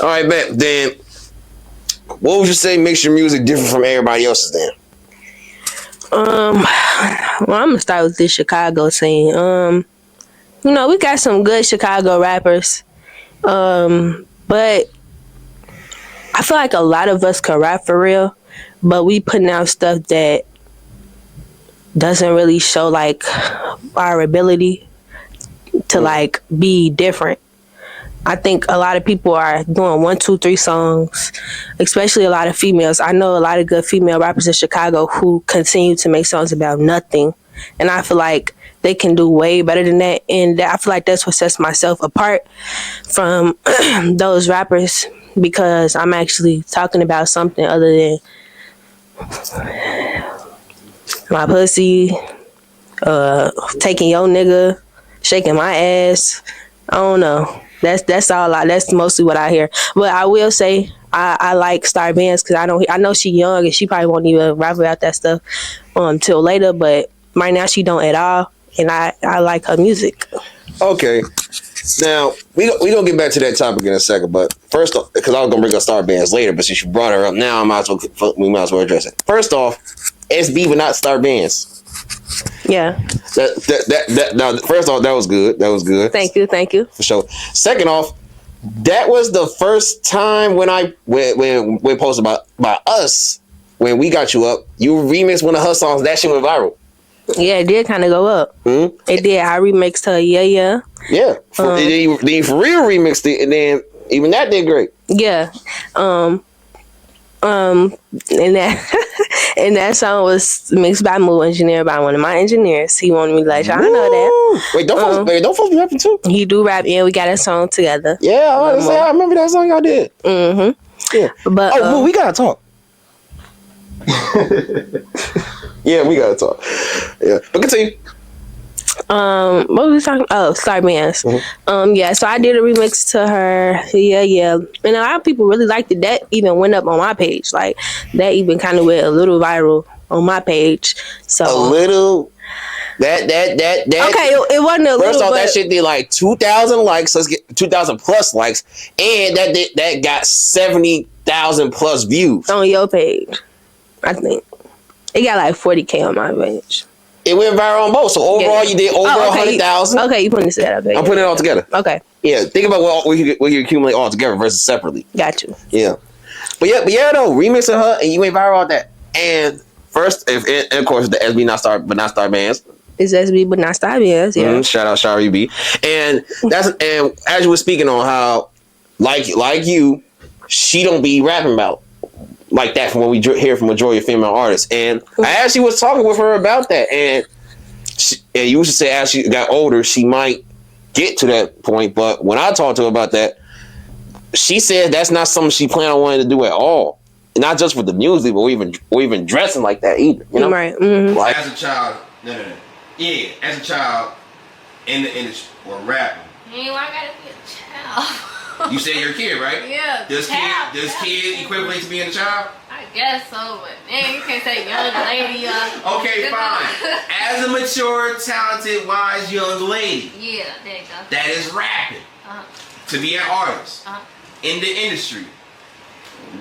All right, bet. Then, what would you say makes your music different from everybody else's then? Well, I'm gonna start with this Chicago scene. You know, we got some good Chicago rappers. But I feel like a lot of us can rap for real, but we putting out stuff that doesn't really show like our ability to like be different. I think a lot of people are doing 1, 2, 3 songs, especially a lot of females. I know a lot of good female rappers in Chicago who continue to make songs about nothing. And I feel like they can do way better than that. And I feel like that's what sets myself apart from those rappers, because I'm actually talking about something other than my pussy, taking your nigga, shaking my ass. I don't know. That's all. That's mostly what I hear. But I will say I like Star Bandz because I know she young and she probably won't even rap about that stuff till later. But right now she don't at all, and I like her music. Okay. Now we gonna get back to that topic in a second, but first off, because I was gonna bring up Star Bandz later, but since you brought her up now, we might as well address it. First off, SB, but not Star Bandz. Yeah. Now, first off, that was good. That was good. Thank you. For sure. Second off, that was the first time when we posted about us when we got you up. You remixed one of her songs. That shit went viral. Yeah, it did kind of go up. Mm-hmm. It did. I remixed her. Yeah. Then you for real remixed it, and then even that did great. Yeah. And that song was mixed by Moo, engineered by one of my engineers. He wanted me to let y'all know that. Wait, don't folks be rapping too? He do rap, and we got a song together. Yeah, I remember that song y'all did. Mm-hmm. Yeah. But Moo, we gotta talk. Yeah, we gotta talk. Yeah, but continue. What was we talking? Oh, Star Bandz. Mm-hmm. Yeah, so I did a remix to her. Yeah. And a lot of people really liked it. That even went up on my page. Like, that even kind of went a little viral on my page. So a little. That. Okay, it wasn't a little. First off, that shit did like 2,000 likes. Let's get 2,000 plus likes, and that got 70,000 plus views on your page. I think it got like 40K on my page. It went viral on both. So overall, you did over 100,000. Okay, you putting this together. I'm putting it all together. Okay. Yeah, think about what you accumulate all together versus separately. Got you. Yeah, but yeah, though, remixing her and you went viral on that. And first, and of course, the SB not Star Bandz. It's SB but not Star Bandz. Yeah. Shout out Shari B. And as you were speaking on how, like you, she don't be rapping about like that from what we hear from majority of female artists. And I actually was talking with her about that. And you should say as she got older, she might get to that point. But when I talked to her about that, she said that's not something she planned on wanting to do at all. Not just with the music, but even dressing like that either. You know? Right. Mm-hmm. Like, as a child, no. Yeah, as a child in the industry or rapping. Hey, why I gotta be a child? You say you're a kid, right? Yeah. Does kid equivalent to being a child? I guess so, but man, you can't say young lady. Okay, fine. As a mature, talented, wise young lady. Yeah, there you go. That is rapping. To be an artist in the industry.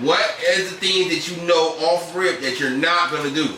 What is the thing that you know off rip that you're not gonna do?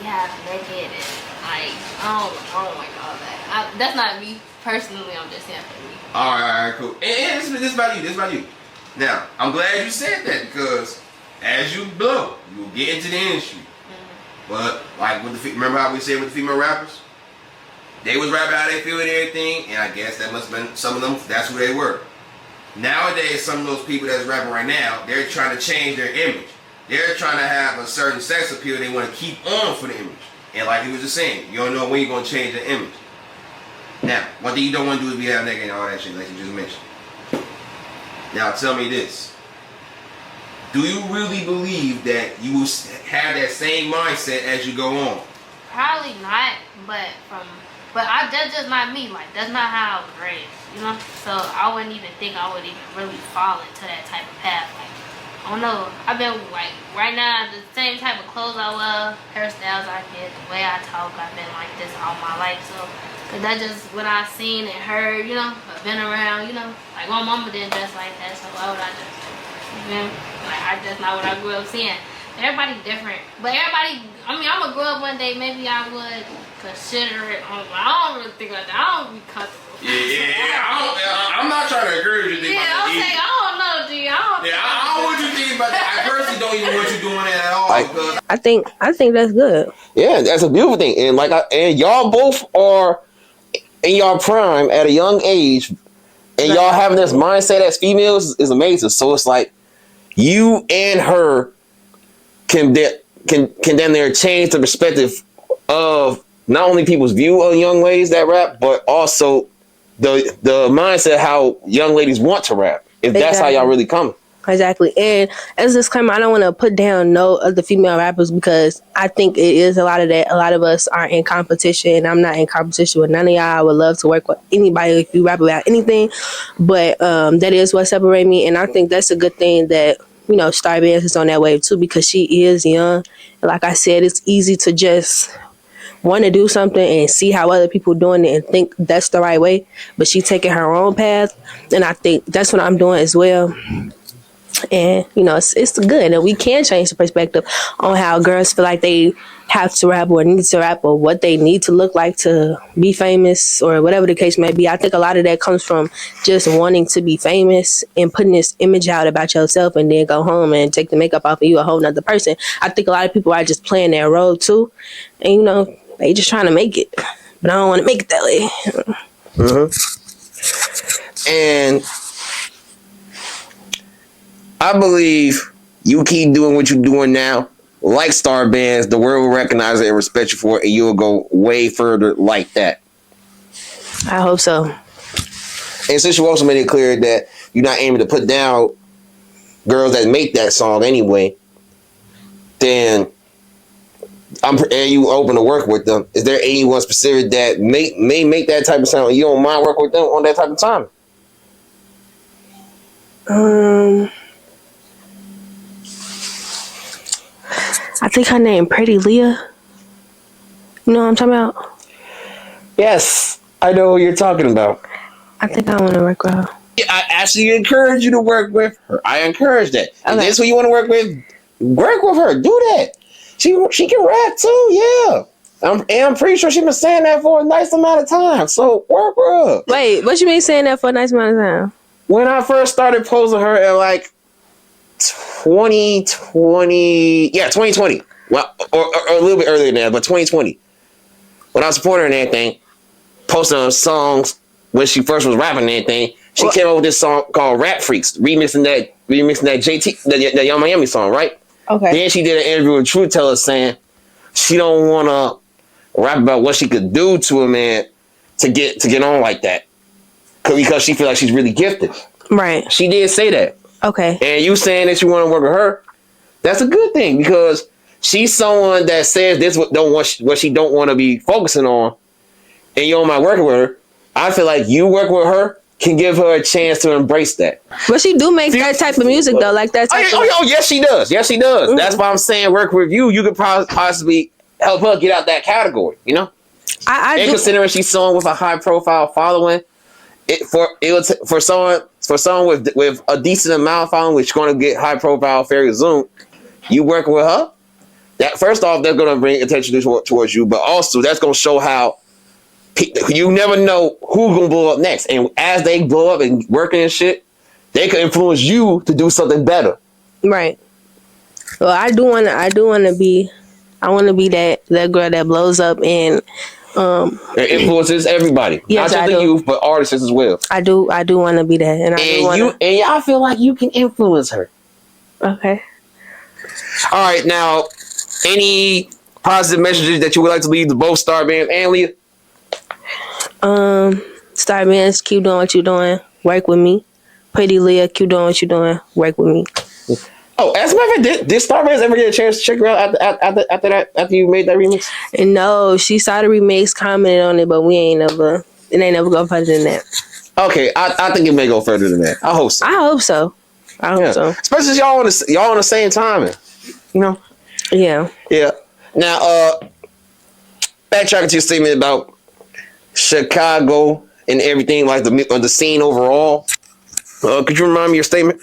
Yeah, they get it. Like, I don't like all that. That's not me personally. I'm just saying for me. All right, cool. And this is about you. This is about you. Now, I'm glad you said that because as you blow, you will get into the industry. Mm-hmm. But like remember how we said with the female rappers, they was rapping how they feel and everything, and I guess that must have been some of them. That's who they were. Nowadays, some of those people that's rapping right now, they're trying to change their image. They're trying to have a certain sex appeal they want to keep on for the image. And like he was just saying, you don't know when you're going to change the image. Now, one thing you don't want to do is be half naked and all that shit like you just mentioned. Now, tell me this. Do you really believe that you will have that same mindset as you go on? Probably not, but that's just not me. Like, that's not how I was raised, you know? So I wouldn't even think I would even really fall into that type of path. Like, I don't know. I've been like right now the same type of clothes I wear, hairstyles I get, the way I talk. I've been like this all my life. So, cause that's just what I seen and heard. You know, I've been around. You know, like my mama didn't dress like that. So why would I dress like that? You know, like I just not what I grew up seeing. Everybody different, but everybody. I mean, I'm gonna grow up one day. Maybe I would consider it. I don't really think like that. I don't be comfortable. Yeah. I'm not trying to encourage you to think about that. I don't know, G. I don't want you to think about that. I personally don't even want you doing that at all. Because I think that's good. Yeah, that's a beautiful thing. And and y'all both are in your prime at a young age, and y'all having this mindset as females is amazing. So it's like you and her can damn near change the perspective of not only people's view of young ladies that rap, but also the mindset how young ladies want to rap. If that's how y'all really come. Exactly. And as a disclaimer, I don't want to put down no other female rappers because I think it is a lot of that. A lot of us are in competition. I'm not in competition with none of y'all. I would love to work with anybody if you rap about anything. But that is what separates me. And I think that's a good thing that, you know, Star Bandz is on that wave too because she is young. And like I said, it's easy to just want to do something and see how other people doing it and think that's the right way. But she taking her own path. And I think that's what I'm doing as well. And, you know, it's good. And we can change the perspective on how girls feel like they have to rap or need to rap or what they need to look like to be famous or whatever the case may be. I think a lot of that comes from just wanting to be famous and putting this image out about yourself and then go home and take the makeup off of you a whole nother person. I think a lot of people are just playing their role too. And, you know, they just trying to make it. But I don't want to make it that way. Mm-hmm. And I believe you keep doing what you're doing now, like Star Bandz, the world will recognize it and respect you for it, and you'll go way further like that. I hope so. And since you also made it clear that you're not aiming to put down girls that make that song anyway, then and you open to work with them. Is there anyone specific that may make that type of sound? You don't mind working with them on that type of time? I think her name Pretty Liyah. You know what I'm talking about? Yes, I know who you're talking about. I think I want to work with her. Yeah, I actually encourage you to work with her. I encourage that. Okay. If that's who you want to work with her. Do that. She can rap too, yeah. I'm pretty sure she's been saying that for a nice amount of time. So work with her. Wait, what you mean saying that for a nice amount of time? When I first started posing her at like 2020. Well, or a little bit earlier than that, but 2020. When I was supporting her and everything, posting her songs when she first was rapping and everything, she came up with this song called Rap Freaks, remixing that JT, that Young Miami song, right? Okay. Then she did an interview with Truth Teller saying she don't want to rap about what she could do to a man to get on like that. Because she feel like she's really gifted. Right. She did say that. Okay. And you saying that you want to work with her, that's a good thing because she's someone that says this what she don't want to be focusing on, and you don't mind working with her. I feel like you work with her can give her a chance to embrace that. But she do make that type of music though, like that type yes, she does. Yes, she does. Mm-hmm. That's why I'm saying work with you. You could possibly help her get out that category. You know, and considering she's someone with a high profile following, for someone with a decent amount of following, which is going to get high profile very soon. You working with her. That first off, they're going to bring attention towards you, but also that's going to show how you never know who's going to blow up next. And as they blow up and working and shit, they could influence you to do something better. Right. Well, I want to be that girl that blows up and it influences everybody. Yes, not just the youth, but artists as well. I do want to be that. And I feel like you can influence her. Okay. All right, now, any positive messages that you would like to leave to both Star Bandz and Liyah? Star Bandz, keep doing what you're doing. Work with me. Pretty Liyah, keep doing what you're doing. Work with me. Oh, as a matter of fact, did Star Bandz ever get a chance to check her out after you made that remix? No, she saw the remix, commented on it, but it ain't never go further than that. Okay, I think it may go further than that. I hope so. I hope so. Especially since y'all on the same timing. You know? Yeah. Yeah. Now, backtracking to your statement about Chicago and everything, like the scene overall. Could you remind me your statement?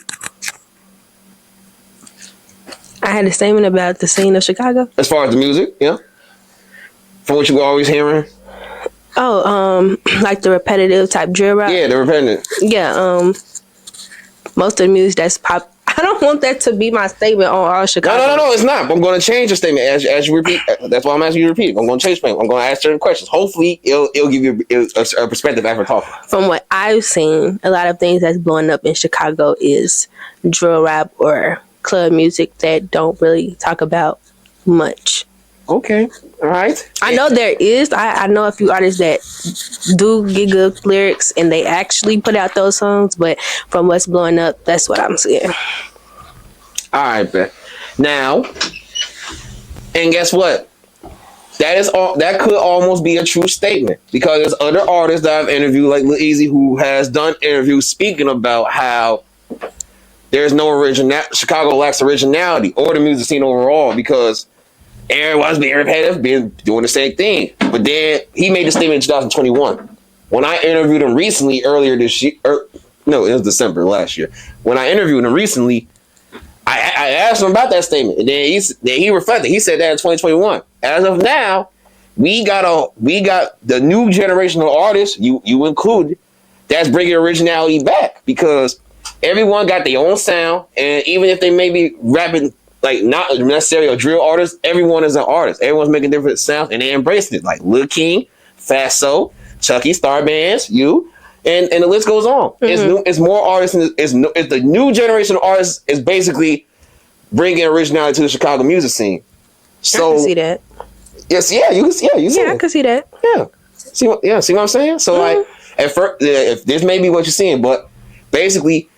I had a statement about the scene of Chicago. As far as the music, yeah? From what you were always hearing? Oh, like the repetitive type drill rap. Yeah, the repetitive. Yeah, most of the music that's pop. I don't want that to be my statement on all Chicago. No, it's not. I'm going to change your statement as you repeat. That's why I'm asking you to repeat. I'm going to change your statement. I'm going to ask certain questions. Hopefully, it'll give you a perspective after talking. From what I've seen, a lot of things that's blowing up in Chicago is drill rap or club music that don't really talk about much. Okay. All right. I know there is. I know a few artists that do get good lyrics and they actually put out those songs, but from what's blowing up, that's what I'm seeing. All right, bet. Now, and guess what? That is all. That could almost be a true statement because there's other artists that I've interviewed, like Lil Easy, who has done interviews speaking about how there's no Chicago lacks originality or the music scene overall because everyone's being repetitive, been doing the same thing. But then he made the statement in 2021. When I interviewed him recently, earlier this year, no, it was December last year. When I interviewed him recently, I asked him about that statement, and then he reflected. He said that in 2021. As of now, we got the new generation of artists, you included, that's bringing originality back because everyone got their own sound, and even if they may be rapping like not necessarily a drill artist, everyone is an artist. Everyone's making different sounds, and they embracing it. Like Lil King, Fatso, Chucky, Star Bandz, you, and the list goes on. Mm-hmm. It's more artists. It's the new generation of artists is basically bringing originality to the Chicago music scene. So I can see that. Yes, you see Yeah, I can see that. Yeah, see what I'm saying? So like at first, if this may be what you're seeing, but basically.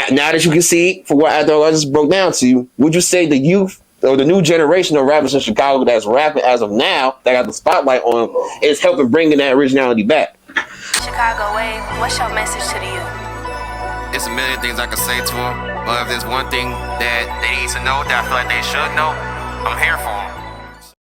Now that you can see, for what I just broke down to you, would you say the youth or the new generation of rappers in Chicago that's rapping as of now, that got the spotlight on them, is helping bringing that originality back? Chicago Wave, what's your message to the youth? It's a million things I could say to them, but if there's one thing that they need to know that I feel like they should know, I'm here for them.